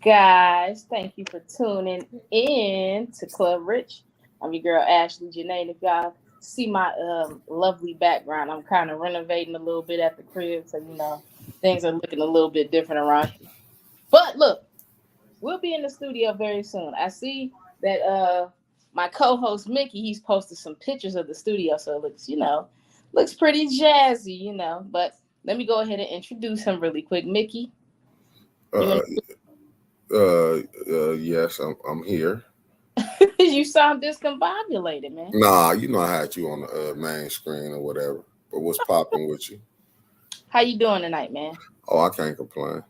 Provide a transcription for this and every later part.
guys? Thank you for tuning in to Club Rich. I'm your girl Ashley Janae. If y'all see my lovely background, I'm kind of renovating a little bit at the crib, so things are looking a little bit different around here. But look, we'll be in the studio very soon. I see that my co-host Mickey, he's posted some pictures of the studio, so it looks pretty jazzy. But let me go ahead and introduce him really quick. Mickey, you Uh, want yes, I'm here. you sound discombobulated, man. Nah, I had you on the main screen or whatever. But what's popping with you? How you doing tonight, man? Oh, I can't complain.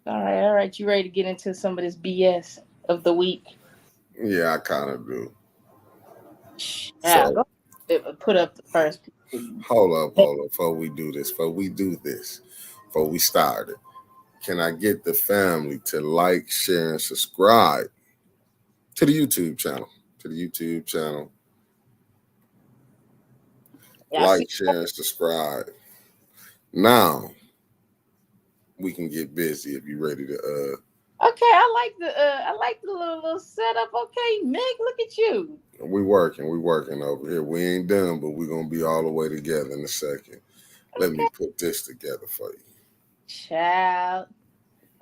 All right. You ready to get into some of this BS of the week? Yeah, I kind of do. Yeah, So go put up the first piece. hold up. Before we started, can I get the family to like, share, and subscribe to the YouTube channel? To the YouTube channel, Yeah, I see. like, share, and subscribe. Now we can get busy if you're ready to. Okay, I like the little setup. Okay, Meg, look at you. We working over here. We ain't done, but we're gonna be all the way together in a second. Let me Okay, put this together for you. child.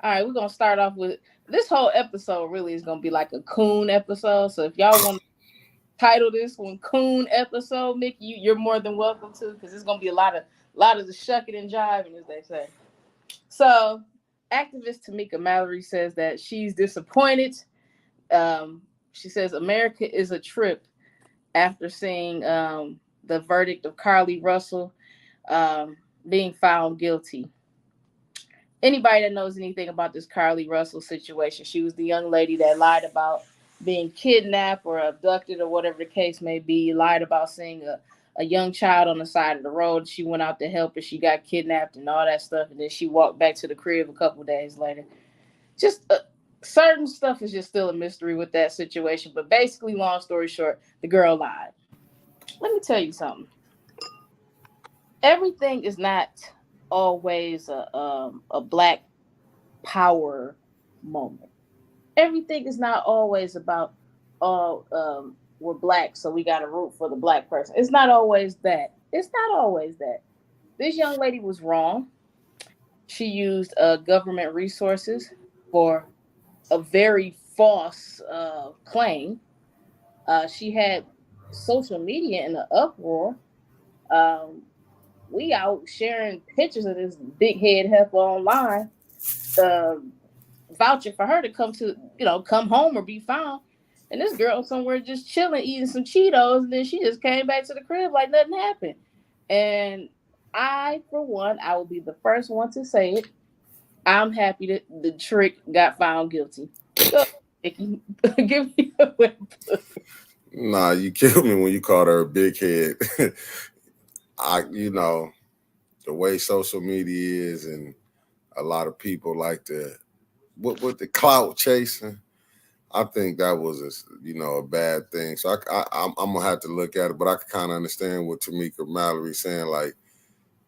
All right, we're gonna start off with this whole episode. Really is gonna be like a coon episode. So if y'all want to title this one "Coon Episode," Mickey, you're more than welcome to, because it's gonna be a lot of the shucking and jiving, as they say. So, activist Tamika Mallory says that she's disappointed. She says America is a trip after seeing the verdict of Carly Russell um, being found guilty. Anybody that knows anything about this Carly Russell situation, she was the young lady that lied about being kidnapped or abducted or whatever the case may be, lied about seeing a young child on the side of the road. She went out to help her. She got kidnapped and all that stuff. And then she walked back to the crib a couple of days later. Just certain stuff is just still a mystery with that situation. But basically, long story short, the girl lied. Let me tell you something. Everything is not always a black power moment. Everything is not always about we're black, so we got to root for the black person. It's not always that. It's not always that. This young lady was wrong. She used government resources for a very false claim. She had social media in an uproar. Um, we out sharing pictures of this big head heifer online, uh, vouching for her to come home or be found. And this girl somewhere just chilling, eating some Cheetos, and then she just came back to the crib like nothing happened. And I, for one, I will be the first one to say it. I'm happy that the trick got found guilty. Go, Nikki. Give me a win. Nah, you killed me when you called her a big head. I, the way social media is, and a lot of people like to what the clout chasing. I think that was a bad thing. So I'm gonna have to look at it, but I can kind of understand what Tamika Mallory saying. Like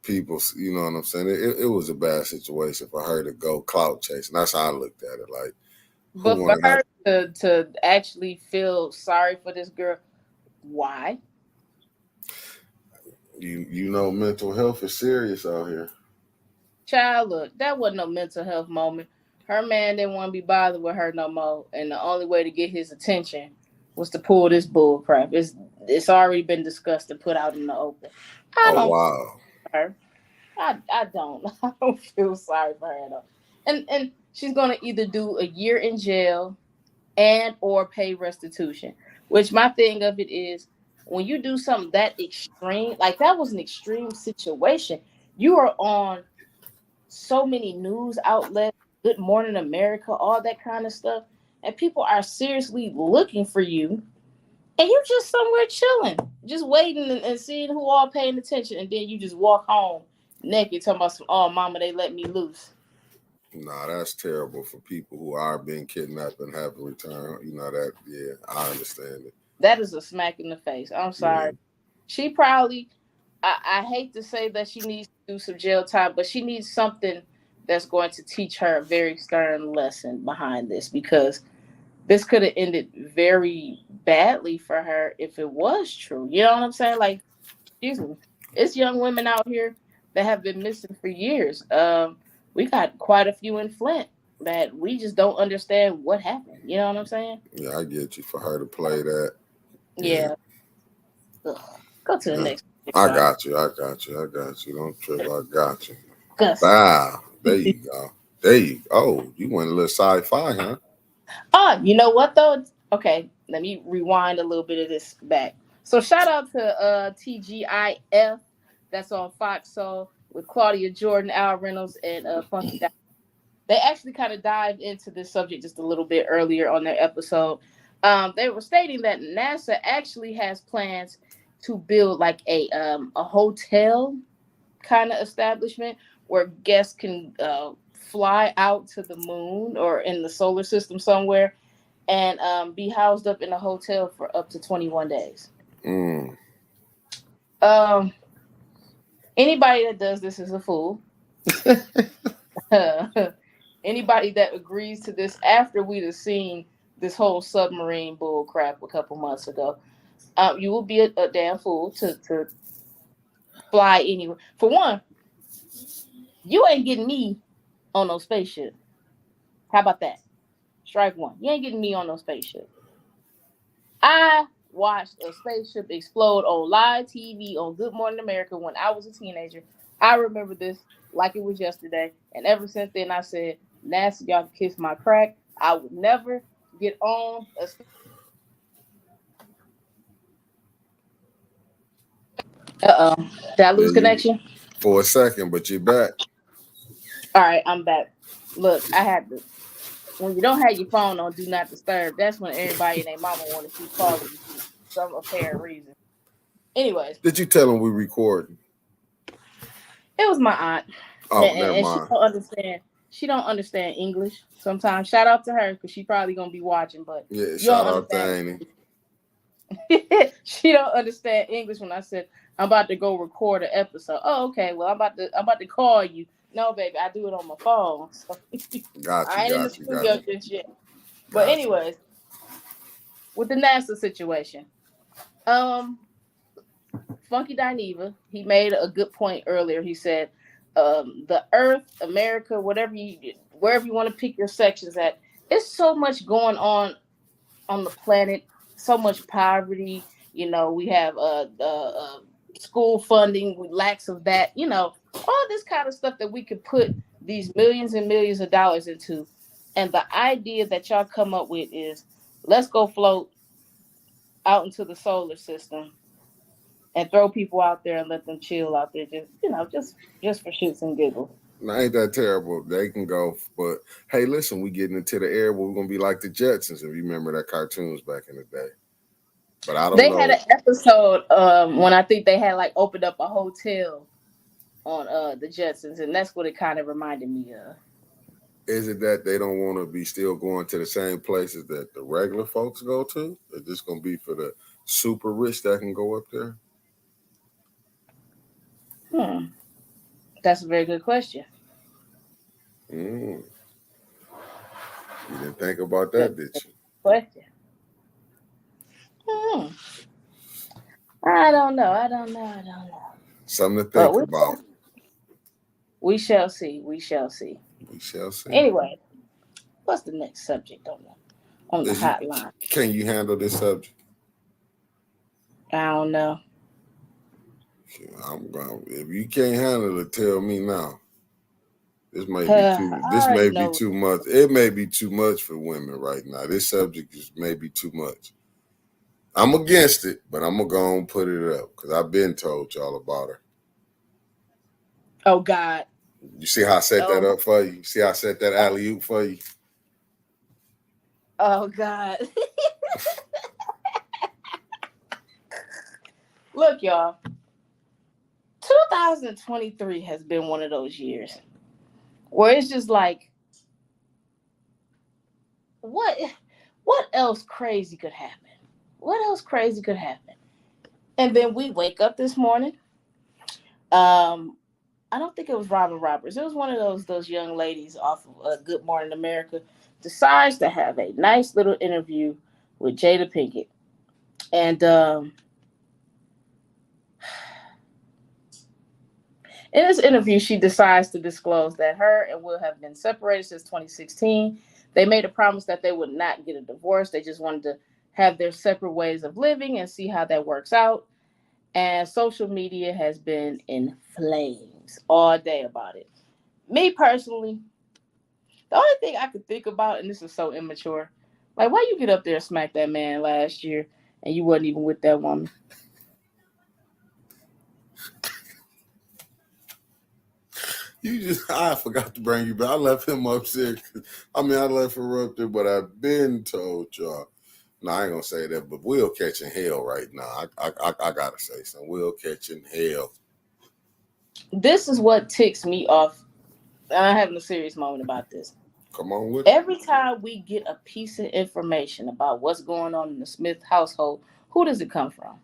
people, you know what I'm saying? It was a bad situation for her to go clout chasing. That's how I looked at it. Like who But for want to have her to actually feel sorry for this girl, why? mental health is serious out here. Child, look, that wasn't no mental health moment. Her man didn't want to be bothered with her no more, and the only way to get his attention was to pull this bull crap. It's already been discussed and put out in the open. I Oh don't wow. her. I don't. I don't feel sorry for her at all. And she's gonna either do a year in jail and or pay restitution. Which my thing of it is, when you do something that extreme, like that was an extreme situation. You are on so many news outlets, Good Morning America, all that kind of stuff, and people are seriously looking for you, and you just somewhere chilling, just waiting and seeing who all paying attention, and then you just walk home naked, talking about some, oh, mama, they let me loose. Nah, that's terrible for people who are being kidnapped and have a return. That. Yeah, I understand it. That is a smack in the face. I'm Yeah. sorry. She probably, I hate to say that she needs to do some jail time, but she needs something that's going to teach her a very stern lesson behind this, because this could have ended very badly for her if it was true. You know what I'm saying? Like, excuse me, it's young women out here that have been missing for years. We got quite a few in Flint that we just don't understand what happened. You know what I'm saying? Yeah, I get you for her to play that. Yeah. Yeah. Ugh. Go to the Yeah. next I one. got you. I got you. I got you. Don't trip. I got you. Gus. Wow. There you go. There you go. Oh, you went a little sci-fi, huh? Oh, you know what though? Okay, let me rewind a little bit of this back. So shout out to TGIF, that's on Fox Soul with Claudia Jordan, Al Reynolds, and Funky. They actually kind of dived into this subject just a little bit earlier on their episode. They were stating that NASA actually has plans to build like a hotel kind of establishment where guests can fly out to the moon or in the solar system somewhere and be housed up in a hotel for up to 21 days. Mm. Um, Anybody that does this is a fool. Anybody that agrees to this after we'd have seen this whole submarine bull crap a couple months ago, you will be a damn fool to fly anywhere. For one, you ain't getting me on no spaceship. How about that? Strike one. You ain't getting me on no spaceship. I watched a spaceship explode on live TV on Good Morning America when I was a teenager. I remember this like it was yesterday. And ever since then, I said, NASA, y'all can kiss my crack. I would never get on a. Uh oh. Did I Yeah, lose you connection? for a second, but you're back. All right, I'm back. Look, I had to. When you don't have your phone on Do Not Disturb, that's when everybody and their mama want to keep calling you for some apparent reason. Anyways, Did you tell him we recording? it was my aunt, Oh, never and she mind. don't understand. She don't understand English sometimes. Shout out to her because she probably gonna be watching, but Yeah, you don't shout out to understand. Annie. She don't understand English when I said I'm about to go record an episode. Oh, okay. Well, I'm about to call you. No, baby, I do it on my phone. So Got you, I ain't in the got you, got studio you, just yet. But got you. anyways, with the NASA situation, um, Funky Dineva, he made a good point earlier. He said, the Earth, America, wherever you want to pick your sections at, it's so much going on the planet, so much poverty. You know, we have school funding, we lacks of that. You know, all this kind of stuff that we could put these millions and millions of dollars into. And the idea that y'all come up with is, let's go float out into the solar system and throw people out there and let them chill out there, just for shits and giggles. Now, ain't that terrible? They can go, but hey, listen, we getting into the air where we're gonna be like the Jetsons, if you remember that cartoons back in the day. But I don't They had know. an episode when I think they had like opened up a hotel on the Jetsons, and that's what it kind of reminded me of. Is it that they don't want to be still going to the same places that the regular folks go to? Is this gonna be for the super rich that can go up there? Hmm, that's a very good question. Mm, you didn't think about Good that, did you? question. Hmm. I don't know. I don't know. I don't know. Something to But think about. we shall see. We shall see. We shall see. Anyway, what's the next subject on the Is you hotline? can you handle this subject? I don't know. I'm going. If you can't handle it, tell me now. This may be too. I This already may be know. too much. It may be too much for women right now. This subject is maybe too much. I'm against it, but I'm gonna go and put it up because I've been told y'all about her. Oh God. You see how I set that Oh. up for you? You see how I set that alley oop for you? Oh God. Look, y'all. 2023 has been one of those years where it's just like, what what else crazy could happen? What else crazy could happen? And then we wake up this morning. Um, I don't think it was Robin Roberts. It was one of those young ladies off of Good Morning America. Decides to have a nice little interview with Jada Pinkett, and in this interview, she decides to disclose that her and Will have been separated since 2016. They made a promise that they would not get a divorce. They just wanted to have their separate ways of living and see how that works out. And social media has been in flames all day about it. Me personally, the only thing I could think about, and this is so immature, like why you get up there and smack that man last year and you wasn't even with that woman? You just, I forgot to bring you back. I left him upstairs. I mean, I left her up there, but I've been told y'all. No, I ain't gonna say that, but Will catching hell right now. I gotta say something. Will catching hell. This is what ticks me off. I'm having a serious moment about this. Come on with it. Every time we get a piece of information about what's going on in the Smith household, who does it come from?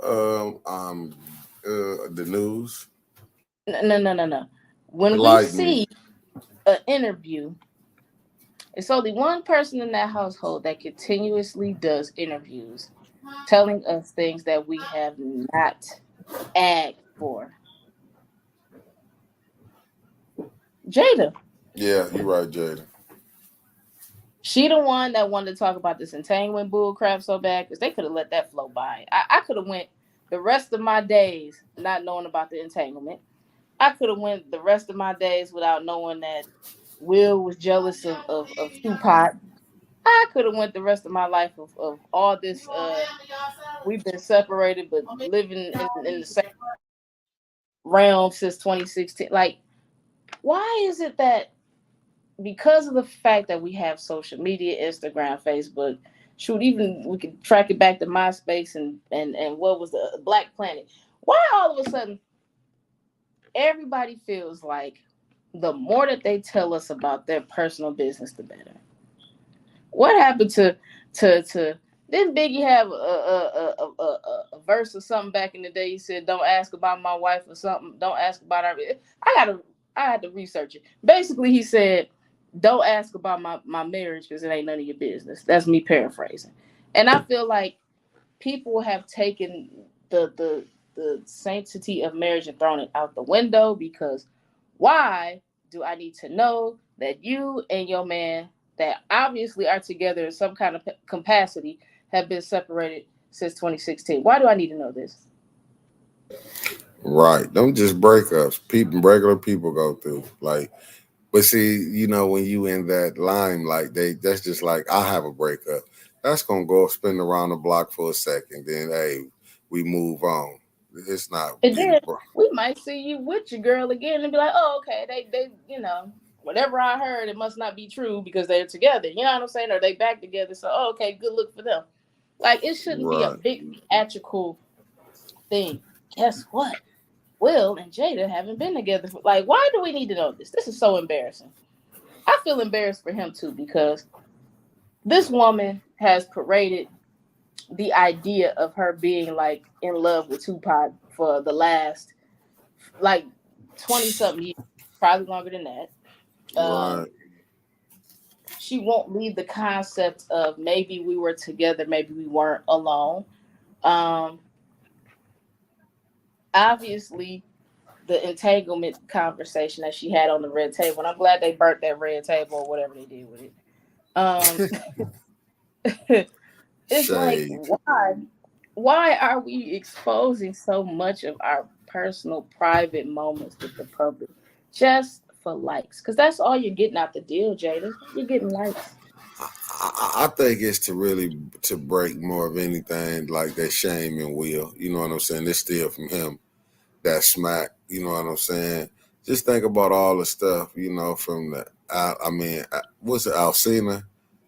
Um, um, the news. No, no, no, no. When we Like me. see an interview, it's only one person in that household that continuously does interviews telling us things that we have not asked for. Jada. Yeah, you're right, Jada. She the one that wanted to talk about this entanglement bull crap so bad because they could have let that flow by. I could have went the rest of my days not knowing about the entanglement. I could have went the rest of my days without knowing that Will was jealous of Tupac. I could have went the rest of my life of all this. We've been separated but living in the same realm since 2016. Like, why is it that because of the fact that we have social media, Instagram, Facebook, shoot, even we can track it back to MySpace and what was the Black Planet. Why all of a sudden everybody feels like the more that they tell us about their personal business, the better. What happened to didn't Biggie have a verse or something back in the day? He said, "Don't ask about my wife or something. Don't ask about our." I had to research it. Basically, he said, "Don't ask about my marriage because it ain't none of your business." That's me paraphrasing. And I feel like people have taken the sanctity of marriage and thrown it out the window because why do I need to know that you and your man that obviously are together in some kind of capacity have been separated since 2016? Why do I need to know this? Right. Don't just breakups. People, regular people go through. Like, but see, when you in that limelight, that's just like I have a breakup. That's gonna go spin around the block for a second. Then hey, we move on. It's not And getting then we might see you with your girl again and be like, oh, okay, they whatever I heard, it must not be true because they're together. You know what I'm saying? Or they back together. So, oh, okay, good look for them. Like, it shouldn't be a right. big theatrical thing. Guess what? Will and Jada haven't been together. Like, why do we need to know this? This is so embarrassing. I feel embarrassed for him too because this woman has paraded the idea of her being like in love with Tupac for the last like 20 something years, probably longer than that. Right. She won't leave the concept of maybe we were together, maybe we weren't alone. Um, Obviously, the entanglement conversation that she had on the red table, and I'm glad they burnt that red table or whatever they did with it. Um, it's like Shade. why are we exposing so much of our personal private moments with the public just for likes? Because that's all you're getting out the deal, Jada. You're getting likes. I think it's to really to break more of anything like that shame and will. You know what I'm saying? It's still from him that smack. You know what I'm saying? Just think about all the stuff. From the. I mean, what's it? Alcina.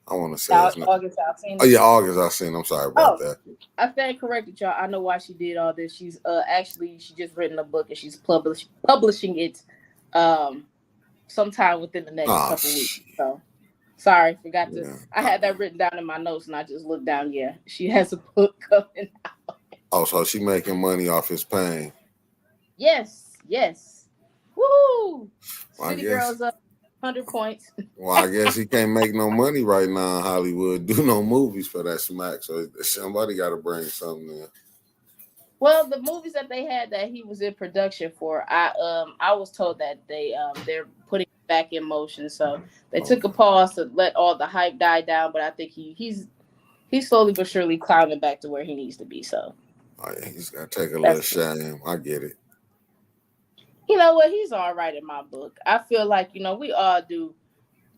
I want to say it's not. August Oh Alsina. yeah, August Alcina. I'm sorry about Oh, that. I stand corrected, y'all. I know why she did all this. She's actually she just written a book and she's publishing it um sometime within the next Oh couple weeks. shit. So sorry, forgot to. Yeah. I had that written down in my notes and I just looked down. Yeah, she has a book coming. Oh, so she making money off his pain. Yes, yes. Woo! Well, I City guess. Girls up 100 points. Well, I guess he can't make no money right now in Hollywood. Do no movies for that smack. So somebody got to bring something in. Well, the movies that they had that he was in production for, I was told that they're putting it back in motion. So they took a Okay. pause to let all the hype die down, but I think he's slowly but surely climbing back to where he needs to be. So Oh, yeah, he's got to take a little that's good. shame. I get it. You know what? He's all right in my book. I feel like, we all do.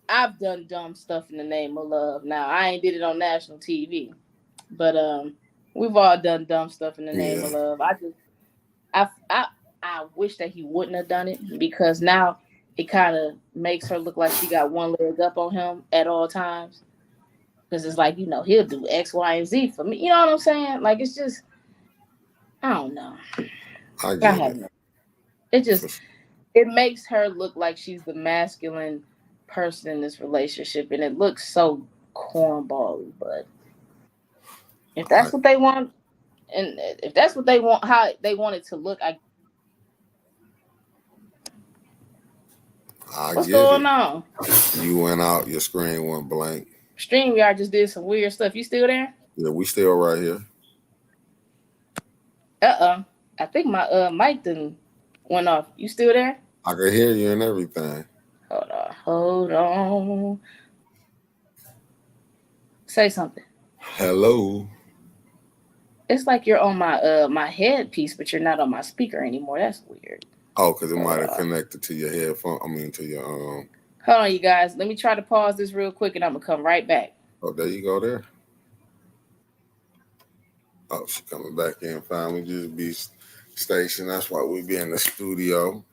I've done dumb stuff in the name of love. Now I ain't did it on national TV, but we've all done dumb stuff in the name Yeah. of love. I wish that he wouldn't have done it because now it kind of makes her look like she got one leg up on him at all times. Because it's like, he'll do X, Y, and Z for me. You know what I'm saying? Like, it's just, I don't know. I I get have it. no. It For just, it makes her look like she's the masculine person in this relationship. And it looks so cornbally. But if I that's what they want, and if that's what they want, how they want it to look, I what's get going it. on? You went out, your screen went blank. StreamYard just did some weird stuff. You still there? Yeah, we still right here. I think my mic done went off. You still there? I can hear you and everything. Hold on. Hold on. Say something. Hello. It's like you're on my headpiece, but you're not on my speaker anymore. That's weird. Oh, because it Hold might have on. connected to your headphone. I mean, to your Hold on, you guys. Let me try to pause this real quick and I'm gonna come right back. Oh, there you go. There. Oh, she coming back in. Finally, just be station. That's why we be in the studio.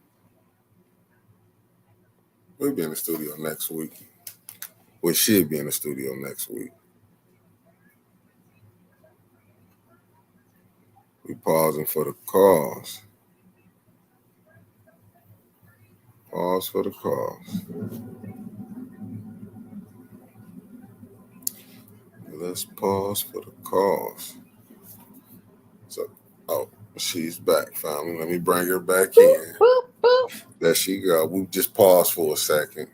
We'll be in the studio next week. We should be in the studio next week. We pausing for the cause. Pause for the cause. Let's pause for the cause. So, oh, she's back, family. Let me bring her back Boop, in. boop, boop. There she go. We just paused for a second.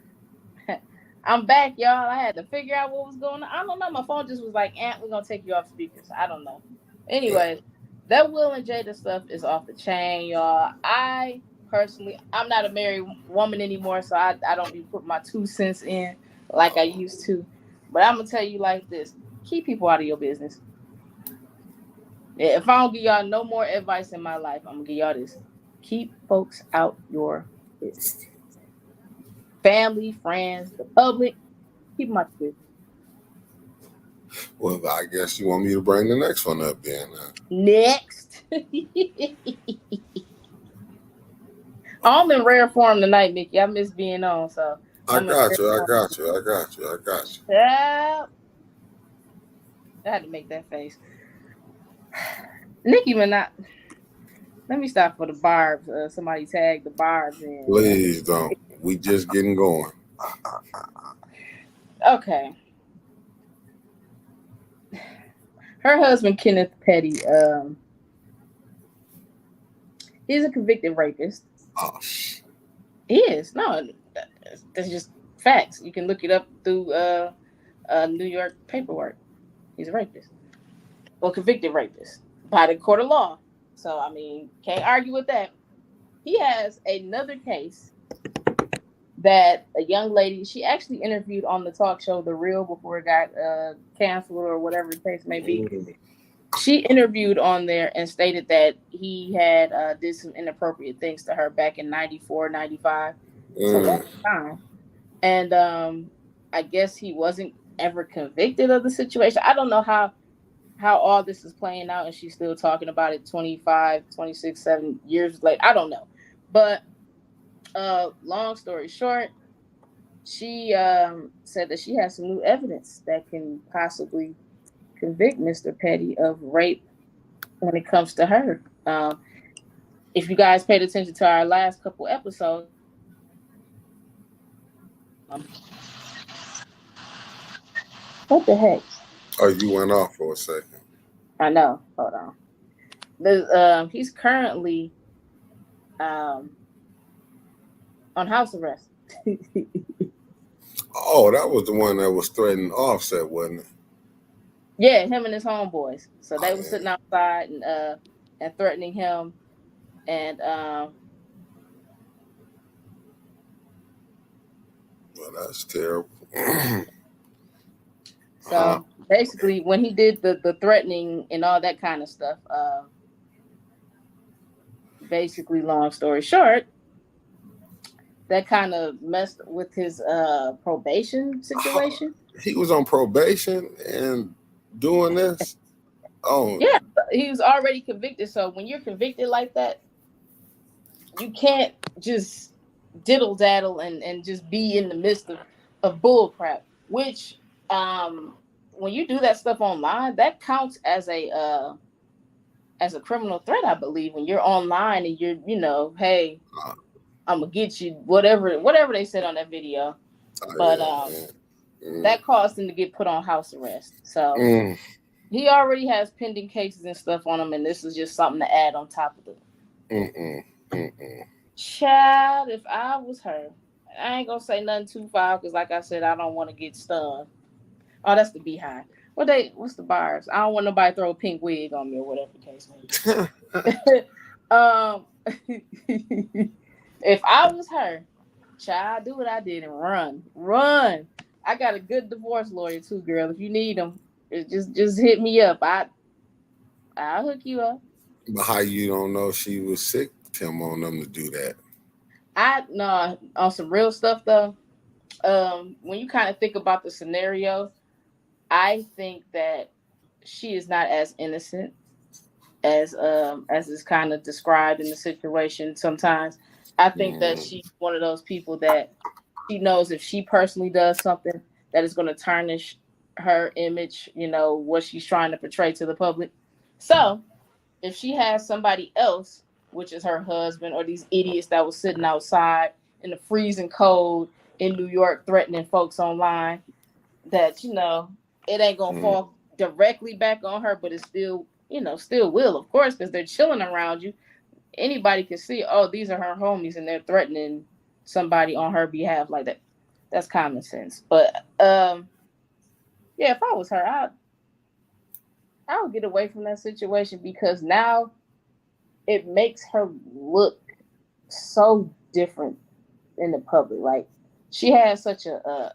I'm back, y'all. I had to figure out what was going on. I don't know. My phone just was like, we're gonna take you off speakers. I don't know. Yeah. Anyways, that Will and Jada stuff is off the chain, y'all. I personally, I'm not a married woman anymore, so I don't be putting my 2 cents in like I used to. But I'm gonna tell you like this: keep people out of your business. Yeah, if I don't give y'all no more advice in my life, I'm gonna give y'all this: keep folks out your business. Family, friends, the public, keep them out your business. Well, I guess you want me to bring the next one up then. Next. I'm in rare form tonight, Mickey. I miss being on, so I I'm in got rare you. I form. got you. I got you. I got you. Yeah, I had to make that face. Nicki Minaj. Let me stop for the barbs. Somebody tagged the barbs in. Please don't. We just getting going. Okay. Her husband, Kenneth Petty, he's a convicted rapist. Oh, He is. No, that's just facts. You can look it up through New York paperwork. He's a rapist. Well, convicted rapist by the court of law. So, I mean, can't argue with that. He has another case that a young lady, she actually interviewed on the talk show The Real before it got canceled or whatever the case may be. She interviewed on there and stated that he had did some inappropriate things to her back in 94, 95. It's a long mm, time. And I guess he wasn't ever convicted of the situation. I don't know how all this is playing out and she's still talking about it 25, 26, 7 years later. I don't know. But long story short, she said that she has some new evidence that can possibly convict Mr. Petty of rape when it comes to her. If you guys paid attention to our last couple episodes, what the heck? oh, you went off for a second. I know. Hold on. He's currently um, on house arrest. Oh, that was the one that was threatening Offset, wasn't it? Yeah, him and his homeboys. So they Oh, were yeah. sitting outside and threatening him, and Well, that's terrible. Huh? so basically when he did the threatening and all that kind of stuff, basically long story short, that kind of messed with his probation situation. He was on probation and doing this. Oh, Yeah, he was already convicted. So when you're convicted like that, you can't just diddle daddle and just be in the midst of bull crap. Which when you do that stuff online, that counts as a criminal threat, I believe. When you're online and you're, hey, uh, I'm gonna get you, whatever they said on that video. oh But yeah, yeah. that caused him to get put on house arrest. So Mm, he already has pending cases and stuff on him, and this is just something to add on top of it. mm, mm, mm, mm. Child, if I was her, I ain't gonna say nothing too foul because, like I said, I don't want to get stung. Oh, that's the beehive. What's the bars? I don't want nobody to throw a pink wig on me or whatever the case may be. If I was her, child, do what I did and run. I got a good divorce lawyer too, girl. If you need them, just hit me up. I'll hook you up. But how you don't know she was sick? Tim on them to do that. I no on some real stuff though. When you kind of think about the scenario, I think that she is not as innocent as is kind of described in the situation sometimes. I think that Mm, she's one of those people that she knows if she personally does something that is going to tarnish her image, what she's trying to portray to the public. So if she has somebody else, which is her husband or these idiots that was sitting outside in the freezing cold in New York threatening folks online, that it ain't gonna mm, fall directly back on her, but it still still will, of course, because they're chilling around you. Anybody can see, oh, these are her homies, and they're threatening somebody on her behalf like that. That's common sense. But yeah, if I was her, I would get away from that situation because now it makes her look so different in the public. Like she had such a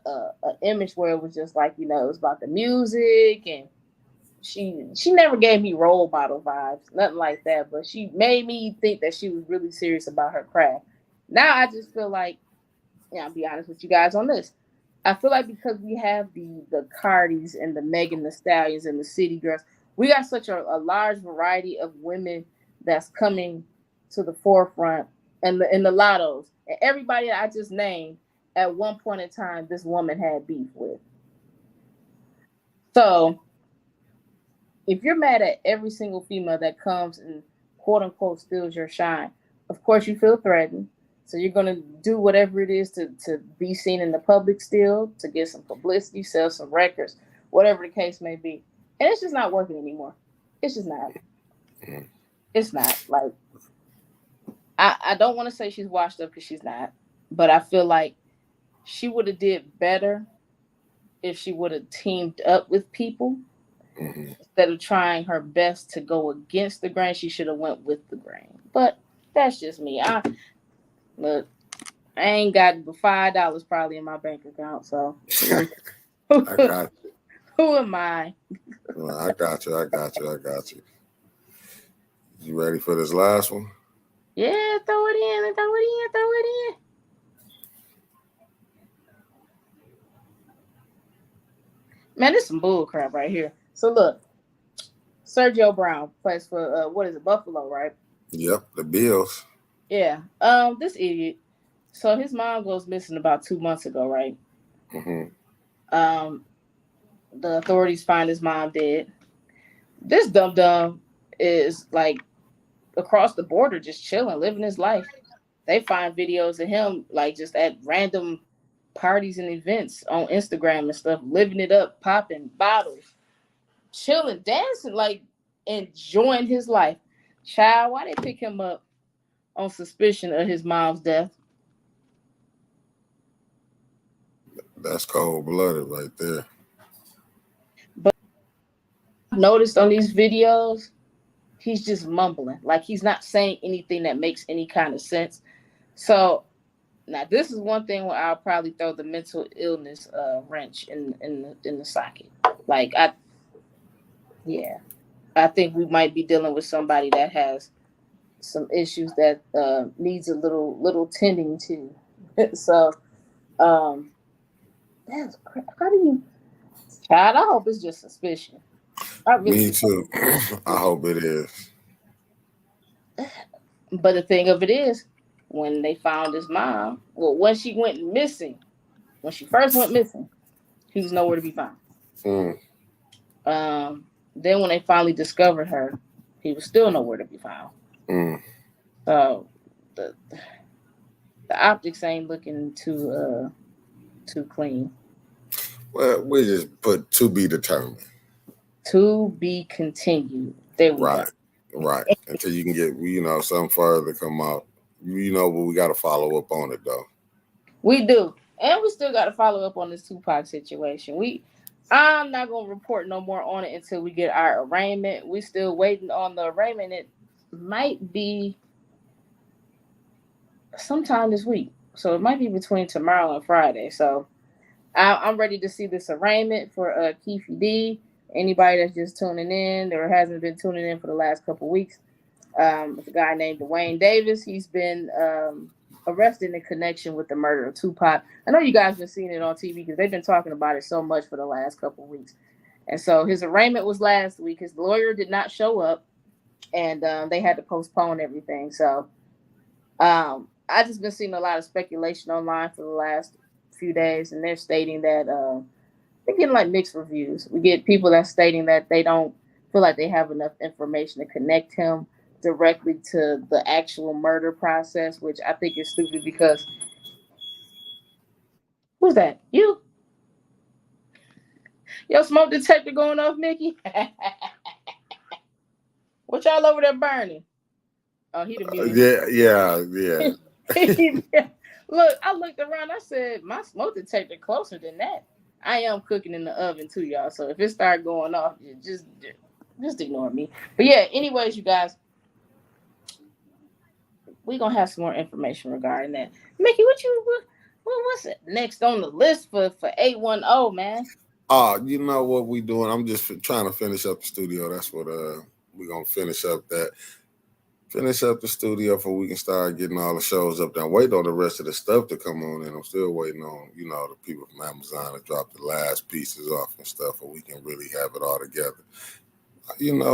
image where it was just like it was about the music, and she never gave me role model vibes, nothing like that. But she made me think that she was really serious about her craft. Now I just feel like, I'll be honest with you guys on this. I feel like because we have the Cardis and the Megan the Stallions and the City Girls, we got such a large variety of women that's coming to the forefront, and the Lottos and everybody that I just named. At one point in time, this woman had beef with. So if you're mad at every single female that comes and quote unquote steals your shine, of course you feel threatened. So you're gonna do whatever it is to be seen in the public still, to get some publicity, sell some records, whatever the case may be. And it's just not working anymore. It's just not. mm. It's not. Like I don't want to say she's washed up because she's not, but I feel like she would have did better if she would have teamed up with people Mm-hmm. instead of trying her best to go against the grain. She should have went with the grain. But that's just me. Look, I ain't got but $5 probably in my bank account. So I who got you. am I? Well, I got you. I got you. I got you. You ready for this last one? Yeah, throw it in, throw it in, throw it in. Man, this is some bull crap right here. So look, Sergio Brown plays for what is it, Buffalo, right? Yep, the Bills. Yeah. This idiot. So his mom goes missing about 2 months ago, right? Mm-hmm. Um, the authorities find his mom dead. This dum dum is like across the border, just chilling, living his life. They find videos of him like just at random parties and events on Instagram and stuff, living it up, popping bottles, chilling, dancing, like enjoying his life. Child, why they pick him up on suspicion of his mom's death. That's cold blooded right there. But I've noticed on these videos, he's just mumbling. Like he's not saying anything that makes any kind of sense. So now this is one thing where I'll probably throw the mental illness wrench in the socket. Like I think we might be dealing with somebody that has some issues that needs a little tending to. So that's how do you? Child, I hope it's just suspicion. I really Me do. too. I hope it is. But the thing of it is, when they found his mom, well, when she went missing, when she first went missing, he was nowhere to be found. Mm. Then when they finally discovered her, he was still nowhere to be found. Mm. So the optics ain't looking too clean. Well, we just put to be determined. To be continued. There we go. Right. Until you can get, something further come out. But we got to follow up on it though. We do, and we still got to follow up on this Tupac situation. I'm not gonna report no more on it until we get our arraignment. We still waiting on the arraignment. It might be sometime this week, so it might be between tomorrow and Friday. So I'm ready to see this arraignment for Keefe D. Anybody that's just tuning in or hasn't been tuning in for the last couple weeks, it's a guy named Dwayne Davis. He's been arrested in connection with the murder of Tupac. I know you guys have been seeing it on TV because they've been talking about it so much for the last couple of weeks. And so his arraignment was last week. His lawyer did not show up, and they had to postpone everything. So I just been seeing a lot of speculation online for the last few days, and they're stating that they're getting like mixed reviews. We get people that's stating that they don't feel like they have enough information to connect him directly to the actual murder process, which I think is stupid because who's that? You? Your smoke detector going off, Mickey? What y'all over there burning? Oh, he the muted. Yeah. Look, I looked around. I said, my smoke detector closer than that. I am cooking in the oven too, y'all. So if it start going off, just ignore me. But yeah, anyways, you guys, we're gonna have some more information regarding that. Mickey, what's it next on the list for 810, man? You know what we doing? I'm just trying to finish up the studio. That's what we're gonna finish up that. Finish up the studio so we can start getting all the shows up there. I'm waiting on the rest of the stuff to come on, and I'm still waiting on, the people from Amazon to drop the last pieces off and stuff, so we can really have it all together.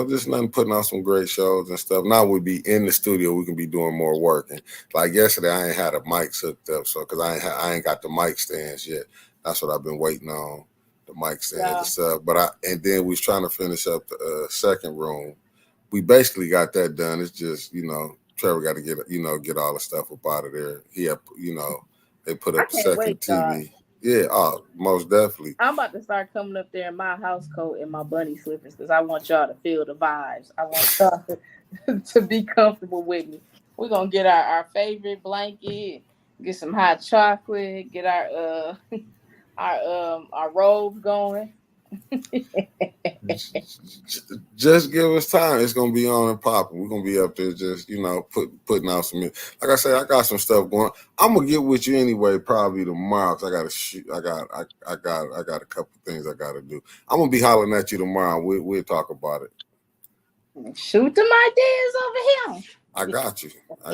Just nothing putting out some great shows and stuff. Now we be in the studio, we can be doing more work. And like yesterday, I ain't had a mic hooked up, so because I ain't got the mic stands yet. That's what I've been waiting on, the mic stands and stuff. And then we was trying to finish up the second room. We basically got that done. It's just, Trevor got to get all the stuff up out of there. They put up the second TV. Yeah, most definitely. I'm about to start coming up there in my house coat and my bunny slippers because I want y'all to feel the vibes. I want y'all to be comfortable with me. We're gonna get our favorite blanket, get some hot chocolate, get our our robes going. Just give us time. It's gonna be on and popping. We're gonna be up there just putting out some. Like I said, I got some stuff going. I'm gonna get with you anyway, probably tomorrow because I got to shoot. I got a couple things I got to do. I'm gonna be hollering at you tomorrow. We'll talk about it. Shoot them ideas over here. I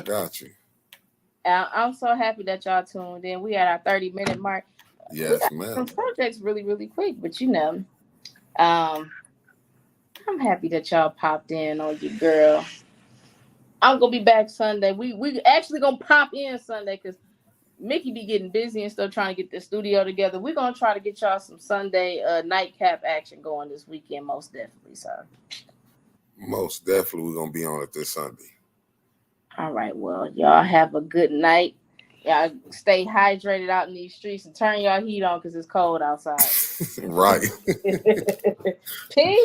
got you. I'm so happy that y'all tuned in. We at our 30-minute mark. Yes, ma'am. Some projects really, really quick, but I'm happy that y'all popped in on your girl. I'm gonna be back Sunday. We actually gonna pop in Sunday because Mickey be getting busy and still trying to get the studio together. We're gonna try to get y'all some Sunday nightcap action going this weekend, most definitely. So most definitely we're gonna be on it this Sunday. All right, well, y'all have a good night. Y'all stay hydrated out in these streets and turn y'all heat on because it's cold outside. Right. Peace.